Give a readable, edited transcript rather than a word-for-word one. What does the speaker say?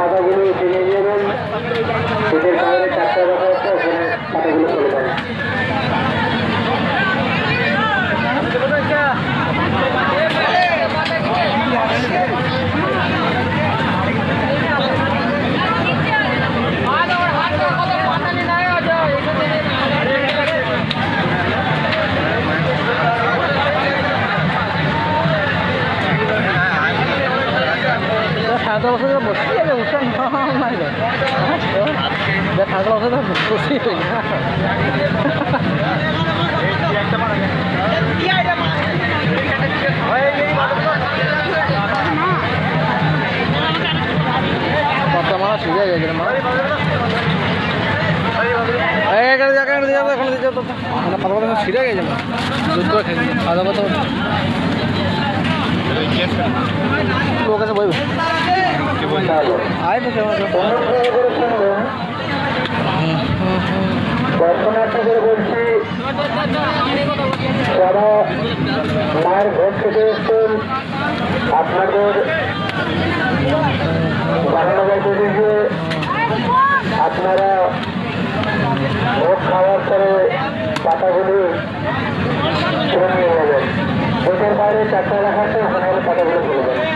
পাতাগুলো উঠে নিয়ে যাবেন। এদের বাইরে চারটা রাখা হচ্ছে, ওখানে পাতাগুলো চলে যাবে। সাদা বছর বসে যাবে উঠান নাই সাদা বছর বসে কত মাস শিখে গেছে মা ছিঁড়ে গেছে না যুদ্ধ খেলে সাদা কথা লোক আছে বইবে দর্শনার্থী করে বলছি, যারা মায়ের ঘর থেকে এসছেন আপনাদের জানানো যাচ্ছে যে আপনারা ভোগ খাওয়ার পরে পাতাগুলি ছেড়ে নিয়ে যাবেন। ভোটের বাইরে চারটা রাখা আছে, ওখানে পাতাগুলো চলে যাবেন।